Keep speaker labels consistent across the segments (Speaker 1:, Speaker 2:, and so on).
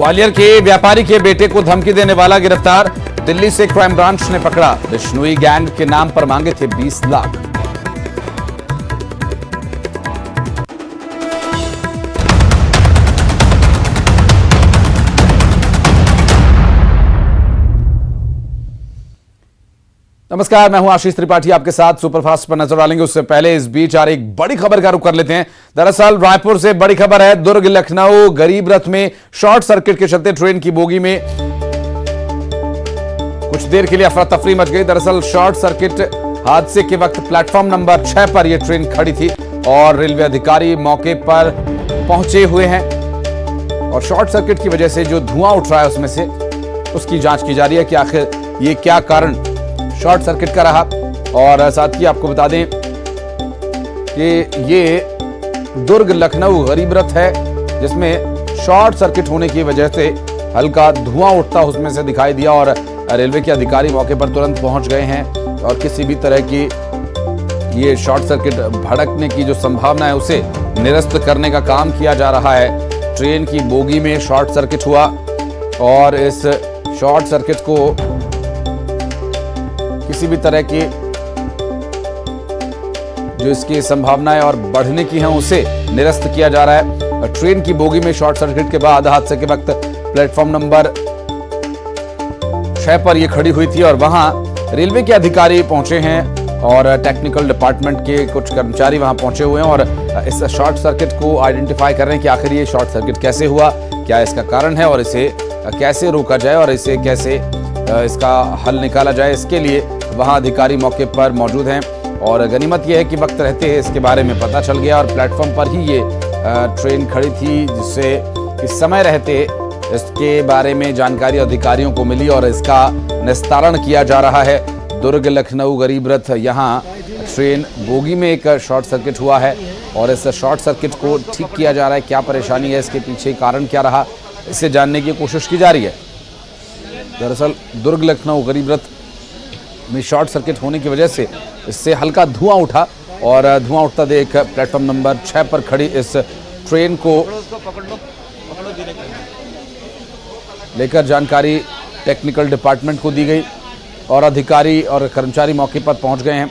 Speaker 1: ग्वालियर के व्यापारी के बेटे को धमकी देने वाला गिरफ्तार। दिल्ली से क्राइम ब्रांच ने पकड़ा। बिश्नोई गैंग के नाम पर मांगे थे 20 लाख। नमस्कार, मैं हूं आशीष त्रिपाठी, आपके साथ सुपरफास्ट पर नजर डालेंगे। उससे पहले इस बीच आ रही एक बड़ी खबर का रुख कर लेते हैं। दरअसल रायपुर से बड़ी खबर है। दुर्ग लखनऊ गरीब रथ में शॉर्ट सर्किट के चलते ट्रेन की बोगी में कुछ देर के लिए अफरा तफरी मच गई। दरअसल शॉर्ट सर्किट हादसे के वक्त प्लेटफॉर्म नंबर 6 पर यह ट्रेन खड़ी थी और रेलवे अधिकारी मौके पर पहुंचे हुए हैं और शॉर्ट सर्किट की वजह से जो धुआं उठ रहा है उसमें से उसकी जांच की जा रही है कि आखिर ये क्या कारण शॉर्ट सर्किट का रहा। और साथ ही आपको बता दें कि ये दुर्ग लखनऊ गरीब रथ है जिसमें शॉर्ट सर्किट होने की वजह से हल्का धुआं उठता उसमें से दिखाई दिया और रेलवे के अधिकारी मौके पर तुरंत पहुंच गए हैं और किसी भी तरह की ये शॉर्ट सर्किट भड़कने की जो संभावना है उसे निरस्त करने का काम किया जा रहा है। ट्रेन की बोगी में शॉर्ट सर्किट हुआ और इस शॉर्ट सर्किट को किसी भी तरह की जो इसकी संभावनाएं और बढ़ने की हैं उसे निरस्त किया जा रहा है। ट्रेन की बोगी में शॉर्ट सर्किट के बाद हादसे के वक्त प्लेटफॉर्म नंबर 6 पर यह खड़ी हुई थी और वहां रेलवे के अधिकारी पहुंचे हैं और टेक्निकल डिपार्टमेंट के कुछ कर्मचारी वहां पहुंचे हुए हैं और इस शॉर्ट सर्किट को आइडेंटिफाई कर रहे हैं कि आखिर ये शॉर्ट सर्किट कैसे हुआ, क्या इसका कारण है और इसे कैसे रोका जाए और इसे कैसे इसका हल निकाला जाए। इसके लिए वहां अधिकारी मौके पर मौजूद हैं और गनीमत यह है कि वक्त रहते इसके बारे में पता चल गया और प्लेटफॉर्म पर ही ये ट्रेन खड़ी थी जिससे इस समय रहते इसके बारे में जानकारी अधिकारियों को मिली और इसका निस्तारण किया जा रहा है। दुर्ग लखनऊ गरीब रथ, यहाँ ट्रेन बोगी में एक शॉर्ट सर्किट हुआ है और इस शॉर्ट सर्किट को ठीक किया जा रहा है। क्या परेशानी है, इसके पीछे कारण क्या रहा, इसे जानने की कोशिश की जा रही है। दरअसल दुर्ग लखनऊ गरीब रथ में शॉर्ट सर्किट होने की वजह से इससे हल्का धुआं उठा और धुआं उठता देख प्लेटफॉर्म नंबर 6 पर खड़ी इस ट्रेन को लेकर जानकारी टेक्निकल डिपार्टमेंट को दी गई और अधिकारी और कर्मचारी मौके पर पहुंच गए हैं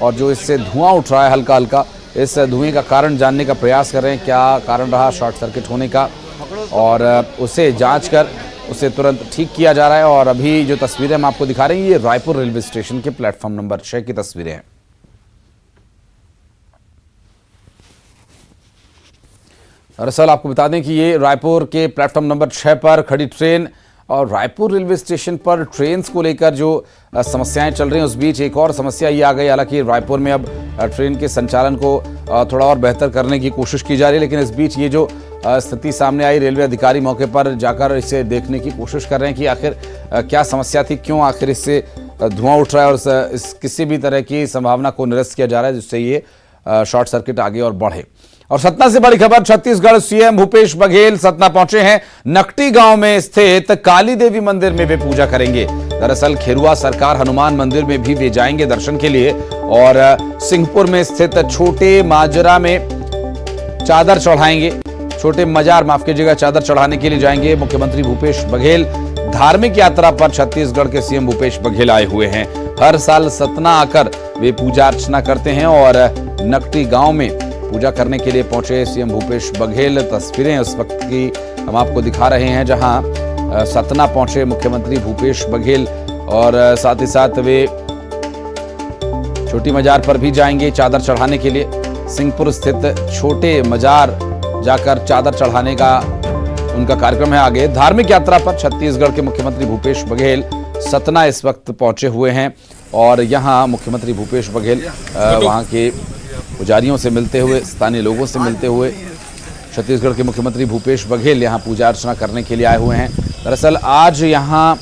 Speaker 1: और जो इससे धुआं उठ रहा है हल्का हल्का, इस धुएं का कारण जानने का प्रयास कर रहे हैं। क्या कारण रहा शॉर्ट सर्किट होने का और उसे जांच कर उसे तुरंत ठीक किया जा रहा है। और अभी जो तस्वीरें हम आपको दिखा रहे हैं ये रायपुर रेलवे स्टेशन के प्लेटफॉर्म नंबर 6 की तस्वीरें हैं। दरअसल आपको बता दें कि ये रायपुर के प्लेटफॉर्म नंबर 6 पर खड़ी ट्रेन और रायपुर रेलवे स्टेशन पर ट्रेन्स को लेकर जो समस्याएं चल रही हैं उस बीच एक और समस्या ये आ गई। हालांकि रायपुर में अब ट्रेन के संचालन को थोड़ा और बेहतर करने की कोशिश की जा रही है, लेकिन इस बीच ये जो स्थिति सामने आई, रेलवे अधिकारी मौके पर जाकर इसे देखने की कोशिश कर रहे हैं कि आखिर क्या समस्या थी, क्यों आखिर इससे धुआं उठ रहा है और इस किसी भी तरह की संभावना को निरस्त किया जा रहा है जिससे ये शॉर्ट सर्किट आगे और बढ़े। और सतना से बड़ी खबर, छत्तीसगढ़ सीएम भूपेश बघेल सतना पहुंचे हैं। नकटी गांव में स्थित काली देवी मंदिर में वे पूजा करेंगे। दरअसल खेरुआ सरकार हनुमान मंदिर में भी वे जाएंगे दर्शन के लिए और सिंहपुर में स्थित छोटे माजरा में चादर चढ़ाएंगे। छोटे मजार माफ कीजिएगा, चादर चढ़ाने के लिए जाएंगे मुख्यमंत्री भूपेश बघेल। धार्मिक यात्रा पर छत्तीसगढ़ के सीएम भूपेश बघेल आए हुए हैं। हर साल सतना आकर वे पूजा अर्चना करते हैं और नकटी गांव में पूजा करने के लिए पहुंचे सीएम भूपेश बघेल। तस्वीरें उस वक्त की हम आपको दिखा रहे हैं जहां सतना पहुंचे मुख्यमंत्री भूपेश बघेल और साथ ही साथ वे छोटी मजार पर भी जाएंगे चादर चढ़ाने के लिए। सिंहपुर स्थित छोटे मजार जाकर चादर चढ़ाने का उनका कार्यक्रम है आगे। धार्मिक यात्रा पर छत्तीसगढ़ के मुख्यमंत्री भूपेश बघेल सतना इस वक्त पहुंचे हुए हैं और यहां मुख्यमंत्री भूपेश बघेल वहां के पुजारियों से मिलते हुए, स्थानीय लोगों से मिलते हुए, छत्तीसगढ़ के मुख्यमंत्री भूपेश बघेल यहां पूजा अर्चना करने के लिए आए हुए हैं। दरअसल आज यहां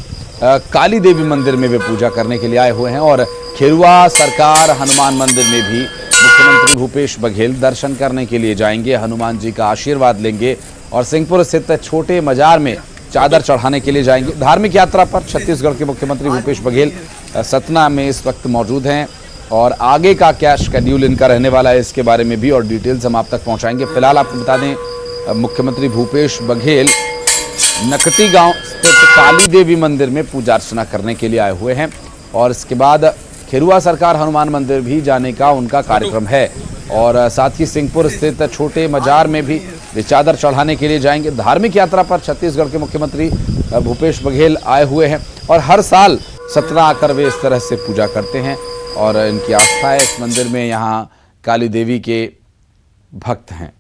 Speaker 1: काली देवी मंदिर में वे पूजा करने के लिए आए हुए हैं और खेरुआ सरकार हनुमान मंदिर में भी मुख्यमंत्री भूपेश बघेल दर्शन करने के लिए जाएंगे, हनुमान जी का आशीर्वाद लेंगे और सिंहपुर स्थित छोटे मजार में चादर चढ़ाने के लिए जाएंगे। धार्मिक यात्रा पर छत्तीसगढ़ के मुख्यमंत्री भूपेश बघेल सतना में इस वक्त मौजूद हैं और आगे का क्या शेड्यूल इनका रहने वाला है इसके बारे में भी और डिटेल्स हम आप तक पहुंचाएंगे। फिलहाल आपको बता दें मुख्यमंत्री भूपेश बघेल नकटी गांव स्थित काली देवी मंदिर में पूजा अर्चना करने के लिए आए हुए हैं और इसके बाद खेरुआ सरकार हनुमान मंदिर भी जाने का उनका कार्यक्रम है और साथ ही सिंहपुर स्थित छोटे मजार में भी वे चादर चढ़ाने के लिए जाएंगे। धार्मिक यात्रा पर छत्तीसगढ़ के मुख्यमंत्री भूपेश बघेल आए हुए हैं और हर साल सतना आकर वे इस तरह से पूजा करते हैं और इनकी आस्था है इस मंदिर में। यहाँ काली देवी के भक्त हैं।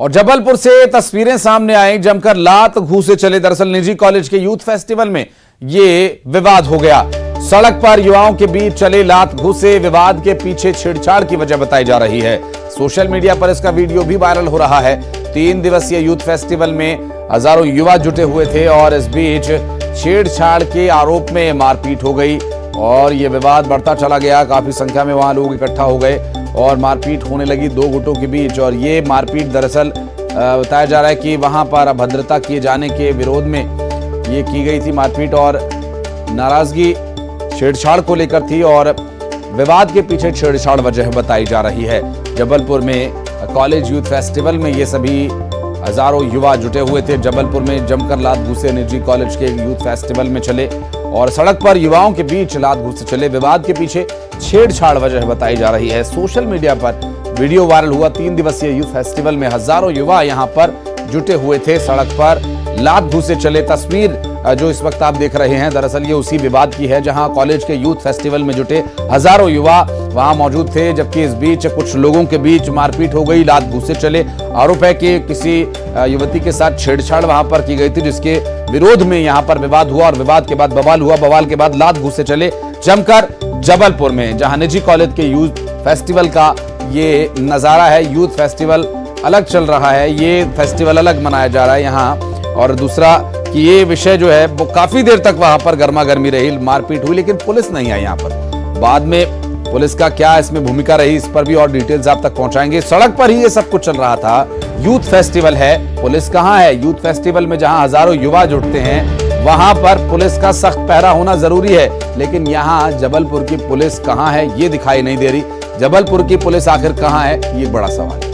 Speaker 1: और जबलपुर से तस्वीरें सामने आई, जमकर लात घूसे चले। दरअसल निजी कॉलेज के यूथ फेस्टिवल में ये विवाद हो गया। सड़क पर युवाओं के बीच चले लात घूसे। विवाद के पीछे छेड़छाड़ की वजह बताई जा रही है। सोशल मीडिया पर इसका वीडियो भी वायरल हो रहा है। 3 दिवसीय यूथ फेस्टिवल में हजारों युवा जुटे हुए थे और इस बीच छेड़छाड़ के आरोप में मारपीट हो गई और यह विवाद बढ़ता चला गया। काफी संख्या में वहां लोग इकट्ठा हो गए और मारपीट होने लगी 2 गुटों के बीच। और ये मारपीट दरअसल बताया जा रहा है कि वहां पर अभद्रता किए जाने के विरोध में ये की गई थी मारपीट और नाराजगी छेड़छाड़ को लेकर थी और विवाद के पीछे छेड़छाड़ वजह बताई जा रही है। जबलपुर में कॉलेज यूथ फेस्टिवल में ये सभी हजारों युवा जुटे हुए थे। जबलपुर में जमकर लात घूसे निजी कॉलेज के यूथ फेस्टिवल में चले और सड़क पर युवाओं के बीच लात घूसे चले। विवाद के पीछे छेड़छाड़ वजह बताई जा रही है। सोशल मीडिया पर वीडियो वायरल हुआ। 3 दिवसीय यूथ फेस्टिवल में हजारों युवा यहां पर जुटे हुए थे। सड़क पर लात घूसे चले। तस्वीर जो इस वक्त आप देख रहे हैं दरअसल ये उसी विवाद की है जहां कॉलेज के यूथ फेस्टिवल में जुटे हजारों युवा वहां मौजूद थे, जबकि इस बीच कुछ लोगों के बीच मारपीट हो गई, लात घूसे चले। आरोप है कि किसी युवती के साथ छेड़छाड़ वहां पर की गई थी जिसके विरोध में यहां पर विवाद हुआ और विवाद के बाद बवाल हुआ। बवाल के बाद लात घूसे चले जमकर जबलपुर में, जहां निजी कॉलेज के यूथ फेस्टिवल का ये नजारा है। यूथ फेस्टिवल अलग चल रहा है, ये फेस्टिवल अलग मनाया जा रहा है यहाँ। और दूसरा कि ये विषय जो है वो काफी देर तक वहां पर गर्मा गर्मी रही, मारपीट हुई, लेकिन पुलिस नहीं आई यहाँ पर। बाद में पुलिस का क्या इसमें भूमिका रही इस पर भी और डिटेल्स आप तक पहुंचाएंगे। सड़क पर ही ये सब कुछ चल रहा था। यूथ फेस्टिवल है, पुलिस कहाँ है? यूथ फेस्टिवल में जहां हजारों युवा जुटते हैं वहां पर पुलिस का सख्त पहरा होना जरूरी है, लेकिन यहाँ जबलपुर की पुलिस कहाँ है ये दिखाई नहीं दे रही। जबलपुर की पुलिस आखिर कहाँ है ये बड़ा सवाल है।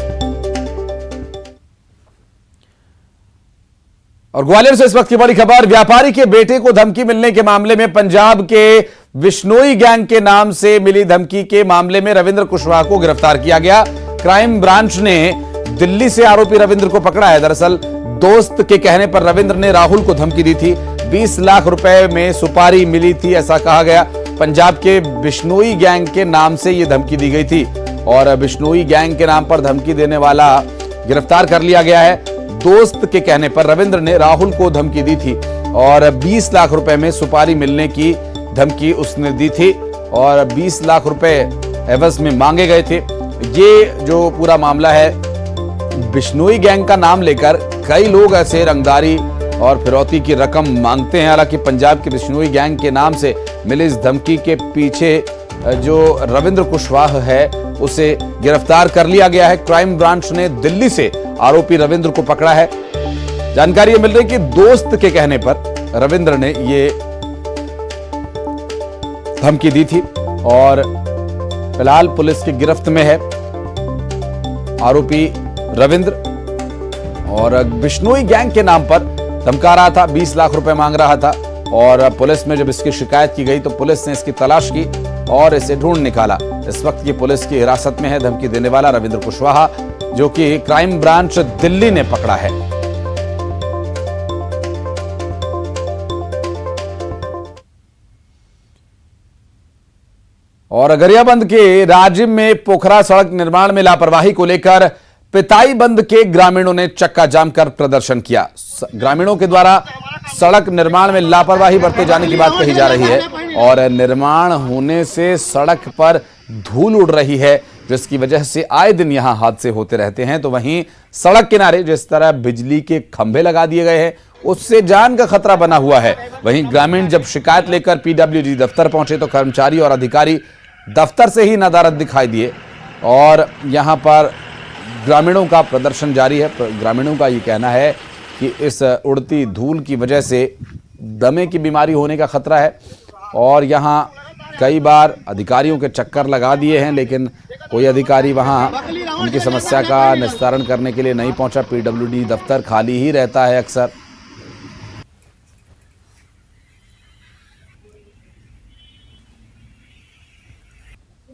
Speaker 1: और ग्वालियर से इस वक्त की बड़ी खबर, व्यापारी के बेटे को धमकी मिलने के मामले में पंजाब के बिश्नोई गैंग के नाम से मिली धमकी के मामले में रविंद्र कुशवाहा को गिरफ्तार किया गया। क्राइम ब्रांच ने दिल्ली से आरोपी रविंद्र को पकड़ा है। दरअसल दोस्त के कहने पर रविंद्र ने राहुल को धमकी दी थी। 20 लाख रुपए में सुपारी मिली थी ऐसा कहा गया। पंजाब के बिश्नोई गैंग के नाम से यह धमकी दी गई थी और बिश्नोई गैंग के नाम पर धमकी देने वाला गिरफ्तार कर लिया गया है। दोस्त के कहने पर रविंद्र ने राहुल को धमकी दी थी और 20 लाख रुपए में सुपारी मिलने की धमकी उसने दी थी और 20 लाख रुपए एवज में मांगे गए थे। ये जो पूरा मामला है, बिश्नोई गैंग का नाम लेकर कई लोग ऐसे रंगदारी और फिरौती की रकम मांगते हैं। हालांकि पंजाब के बिश्नोई गैंग के नाम से मिली इस धमकी के पीछे जो रविंद्र कुशवाहा है उसे गिरफ्तार कर लिया गया है। क्राइम ब्रांच ने दिल्ली से आरोपी रविंद्र को पकड़ा है। जानकारी मिल रही कि दोस्त के कहने पर रविंद्र ने ये धमकी दी थी और फिलहाल पुलिस की गिरफ्त में है आरोपी रविंद्र और बिश्नोई गैंग के नाम पर धमका रहा था, 20 लाख रुपए मांग रहा था। और पुलिस में जब इसकी शिकायत की गई तो पुलिस ने इसकी तलाश की और इसे ढूंढ निकाला। इस वक्त ये पुलिस की हिरासत में है धमकी देने वाला रविंद्र कुशवाहा, जो कि क्राइम ब्रांच दिल्ली ने पकड़ा है। और गरियाबंद के राजिम में पोखरा सड़क निर्माण में लापरवाही को लेकर पिताईबंद के ग्रामीणों ने चक्का जाम कर प्रदर्शन किया। ग्रामीणों के द्वारा सड़क निर्माण में लापरवाही बरते जाने की बात कही जा रही है और निर्माण होने से सड़क पर धूल उड़ रही है, जिसकी वजह से आए दिन यहां हादसे होते रहते हैं। तो वहीं सड़क किनारे जिस तरह बिजली के खंभे लगा दिए गए हैं उससे जान का खतरा बना हुआ है। वहीं ग्रामीण जब शिकायत लेकर पीडब्ल्यूडी दफ्तर पहुंचे तो कर्मचारी और अधिकारी दफ्तर से ही नदारद दिखाई दिए और यहां पर ग्रामीणों का प्रदर्शन जारी है। ग्रामीणों का ये कहना है कि इस उड़ती धूल की वजह से दमे की बीमारी होने का खतरा है और यहाँ कई बार अधिकारियों के चक्कर लगा दिए हैं, लेकिन कोई अधिकारी वहाँ उनकी समस्या का निस्तारण करने के लिए नहीं पहुंचा। पीडब्ल्यूडी दफ्तर खाली ही रहता है अक्सर।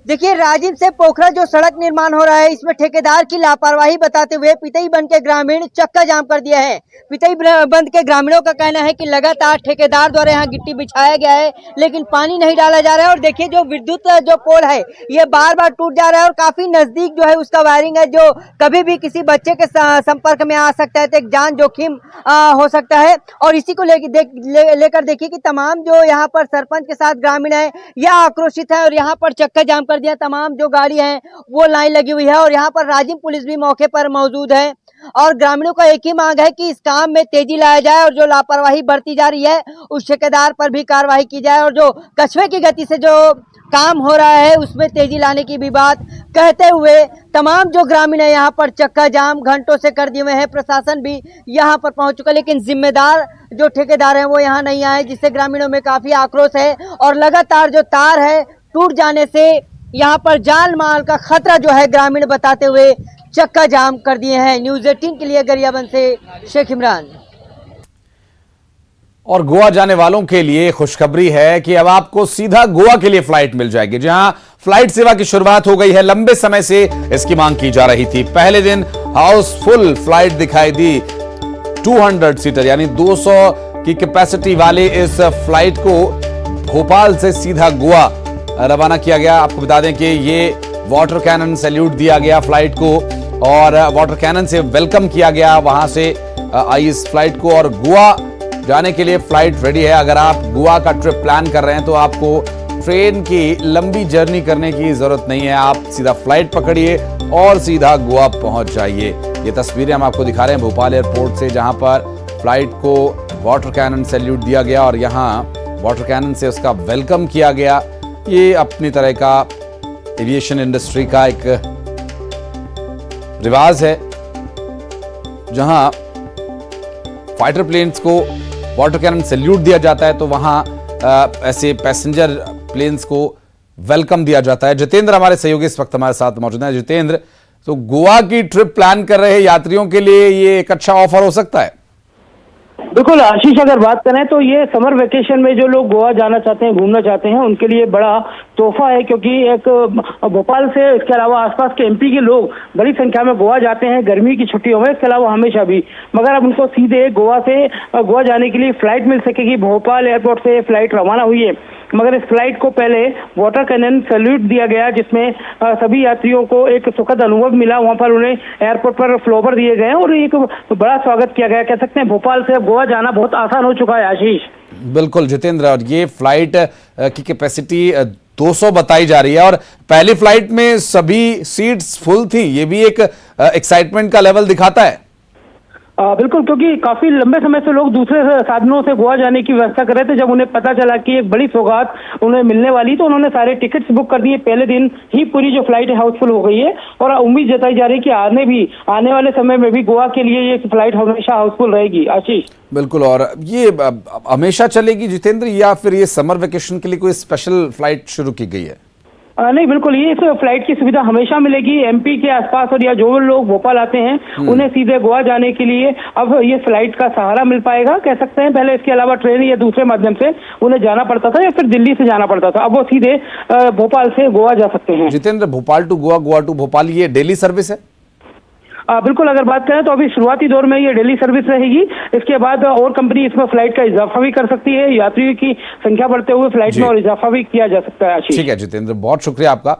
Speaker 2: देखिए, राजिम से पोखरा जो सड़क निर्माण हो रहा है, इसमें ठेकेदार की लापरवाही बताते हुए पितई बंद के ग्रामीण चक्का जाम कर दिया है। पितई बंद के ग्रामीणों का कहना है कि लगातार ठेकेदार द्वारा यहाँ गिट्टी बिछाया गया है, लेकिन पानी नहीं डाला जा रहा है। और देखिए, जो विद्युत जो पोल है ये बार बार टूट जा रहा है और काफी नजदीक जो है उसका वायरिंग है, जो कभी भी किसी बच्चे के संपर्क में आ सकता है तो एक जान जोखिम हो सकता है। और इसी को लेकर देखिए कि तमाम जो यहाँ पर सरपंच के साथ ग्रामीण है यह आक्रोशित है और यहाँ पर चक्का जाम कर दिया। तमाम जो गाड़ी हैं वो लाइन लगी हुई है और यहाँ पर राजिम पुलिस भी मौके पर मौजूद है। और ग्रामीणों का एक ही मांग है कि इस काम में तेजी लाया जाए और जो लापरवाही बरती जा रही है उस ठेकेदार पर भी कार्रवाई की जाए और जो कछुए की गति से जो काम हो रहा है उसमें तेजी लाने की भी बात कहते हुए तमाम जो ग्रामीण है यहाँ पर चक्का जाम घंटों से कर दिए हुए हैं। प्रशासन भी यहाँ पर पहुंच चुका, लेकिन जिम्मेदार जो ठेकेदार हैं वो यहाँ नहीं आए, जिससे ग्रामीणों में काफी आक्रोश है। और लगातार जो तार है टूट जाने से यहाँ पर जान माल का खतरा जो है ग्रामीण बताते हुए चक्का जाम कर दिए हैं। न्यूज़ 18 के लिए गरियाबंद से शेख इमरान।
Speaker 1: और गोवा जाने वालों के लिए खुशखबरी है कि अब आपको सीधा गोवा के लिए फ्लाइट मिल जाएगी। जहां फ्लाइट सेवा की शुरुआत हो गई है। लंबे समय से इसकी मांग की जा रही थी। पहले दिन हाउसफुल फ्लाइट दिखाई दी। 200 सीटर यानी 200 की कैपेसिटी वाले इस फ्लाइट को भोपाल से सीधा गोवा रवाना किया गया। आपको बता दें कि ये वाटर कैनन सैल्यूट दिया गया फ्लाइट को और वाटर कैनन से वेलकम किया गया वहां से आई इस फ्लाइट को। और गोवा जाने के लिए फ्लाइट रेडी है। अगर आप गोवा का ट्रिप प्लान कर रहे हैं तो आपको ट्रेन की लंबी जर्नी करने की जरूरत नहीं है। आप सीधा फ्लाइट पकड़िए और सीधा गोवा पहुंच जाइए। ये तस्वीरें हम आपको दिखा रहे हैं भोपाल एयरपोर्ट से, जहां पर फ्लाइट को वाटर कैनन सैल्यूट दिया गया और यहां वाटर कैनन से उसका वेलकम किया गया। ये अपनी तरह का एविएशन इंडस्ट्री का एक रिवाज है, जहां फाइटर प्लेन्स को वाटर कैनन सैल्यूट दिया जाता है तो वहां ऐसे पैसेंजर प्लेन्स को वेलकम दिया जाता है। जितेंद्र हमारे सहयोगी इस वक्त हमारे साथ मौजूद हैं। जितेंद्र, तो गोवा की ट्रिप प्लान कर रहे यात्रियों के लिए ये एक अच्छा ऑफर हो सकता है?
Speaker 3: बिल्कुल आशीष, अगर बात करें तो ये समर वेकेशन में जो लोग गोवा जाना चाहते हैं, घूमना चाहते हैं, उनके लिए बड़ा तोहफा है। क्योंकि एक भोपाल से इसके अलावा आसपास के एमपी के लोग बड़ी संख्या में गोवा जाते हैं गर्मी की छुट्टियों में, इसके अलावा हमेशा भी। मगर अब उनको सीधे गोवा से गोवा जाने के लिए फ्लाइट मिल सकेगी। भोपाल एयरपोर्ट से फ्लाइट रवाना हुई है, मगर इस फ्लाइट को पहले वाटर कैनन सैल्यूट दिया गया, जिसमें सभी यात्रियों को एक सुखद अनुभव मिला। वहां पर उन्हें एयरपोर्ट पर फ्लावर दिए गए और एक बड़ा स्वागत किया गया। कह सकते हैं भोपाल से गोवा जाना बहुत आसान हो चुका है आशीष। बिल्कुल
Speaker 1: जितेंद्र, और ये फ्लाइट की कैपेसिटी 200 बताई जा रही है और पहली फ्लाइट में सभी सीट्स फुल थी। ये भी एक एक्साइटमेंट का लेवल दिखाता है।
Speaker 3: बिल्कुल, क्योंकि काफी लंबे समय से लोग दूसरे साधनों से गोवा जाने की व्यवस्था कर रहे थे। जब उन्हें पता चला कि एक बड़ी सौगात उन्हें मिलने वाली तो उन्होंने सारे टिकट्स बुक कर दिए। पहले दिन ही पूरी जो फ्लाइट है हाउसफुल हो गई है और उम्मीद जताई जा रही है कि आने वाले समय में भी गोवा के लिए ये फ्लाइट हमेशा हाउसफुल रहेगी आशीष।
Speaker 1: बिल्कुल, और ये हमेशा चलेगी जितेंद्र, या फिर ये समर वेकेशन के लिए कोई स्पेशल फ्लाइट शुरू की गई है?
Speaker 3: नहीं, बिल्कुल, ये इस फ्लाइट की सुविधा हमेशा मिलेगी। एमपी के आसपास और या जो लोग भोपाल आते हैं उन्हें सीधे गोवा जाने के लिए अब ये फ्लाइट का सहारा मिल पाएगा। कह सकते हैं पहले इसके अलावा ट्रेन या दूसरे माध्यम से उन्हें जाना पड़ता था या फिर दिल्ली से जाना पड़ता था, अब वो सीधे भोपाल से गोवा जा सकते हैं।
Speaker 1: जितेंद्र, भोपाल टू गोवा, गोवा टू भोपाल, ये डेली सर्विस है?
Speaker 3: बिल्कुल, अगर बात करें तो अभी शुरुआती दौर में ये डेली सर्विस रहेगी। इसके बाद और कंपनी इसमें फ्लाइट का इजाफा भी कर सकती है। यात्रियों की संख्या बढ़ते हुए फ्लाइट में और इजाफा भी किया जा सकता है।
Speaker 1: ठीक है जितेंद्र, बहुत शुक्रिया आपका।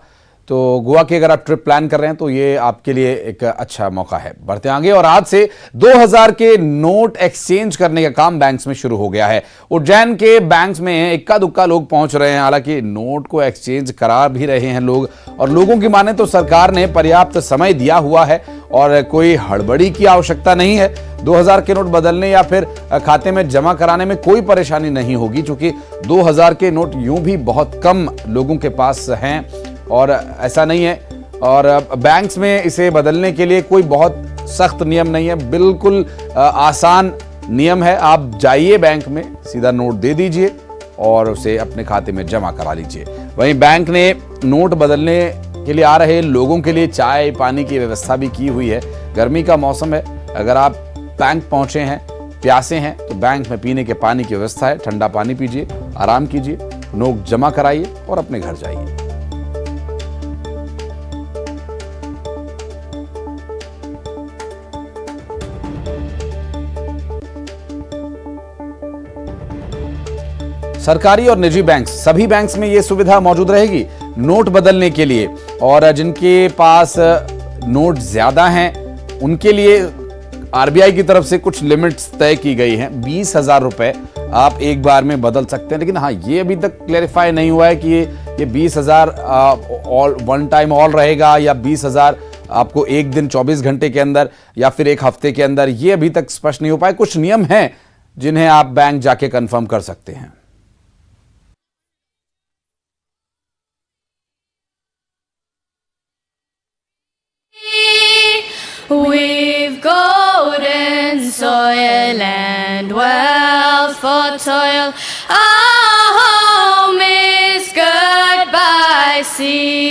Speaker 1: तो गोवा की अगर आप ट्रिप प्लान कर रहे हैं तो ये आपके लिए एक अच्छा मौका है। बढ़ते आगे, और आज से 2000 के नोट एक्सचेंज करने का काम बैंक्स में शुरू हो गया है। उज्जैन के बैंक्स में इक्का दुक्का लोग पहुंच रहे हैं। हालांकि नोट को एक्सचेंज करा भी रहे हैं लोग, और लोगों की माने तो सरकार ने पर्याप्त समय दिया हुआ है और कोई हड़बड़ी की आवश्यकता नहीं है। 2000 के नोट बदलने या फिर खाते में जमा कराने में कोई परेशानी नहीं होगी, क्योंकि 2000 के नोट यूं भी बहुत कम लोगों के पास हैं और ऐसा नहीं है। और बैंक्स में इसे बदलने के लिए कोई बहुत सख्त नियम नहीं है, बिल्कुल आसान नियम है। आप जाइए बैंक में, सीधा नोट दे दीजिए और उसे अपने खाते में जमा करा लीजिए। वहीं बैंक ने नोट बदलने के लिए आ रहे लोगों के लिए चाय पानी की व्यवस्था भी की हुई है। गर्मी का मौसम है, अगर आप बैंक पहुंचे हैं, प्यासे हैं, तो बैंक में पीने के पानी की व्यवस्था है। ठंडा पानी पीजिए, आराम कीजिए, नोट जमा कराइए और अपने घर जाइए। सरकारी और निजी बैंक, सभी बैंक्स में यह सुविधा मौजूद रहेगी नोट बदलने के लिए। और जिनके पास नोट ज्यादा हैं उनके लिए आरबीआई की तरफ से कुछ लिमिट्स तय की गई हैं। 20,000 रुपए आप एक बार में बदल सकते हैं। लेकिन हाँ, ये अभी तक क्लैरिफाई नहीं हुआ है कि ये 20,000 ऑल वन टाइम ऑल रहेगा या 20,000 आपको एक दिन 24 घंटे के अंदर या फिर एक हफ्ते के अंदर। ये अभी तक स्पष्ट नहीं हो पाए। कुछ नियम हैं जिन्हें आप बैंक जाके कंफर्म कर सकते हैं।
Speaker 4: We've golden soil and wealth for toil. Our home is good by sea.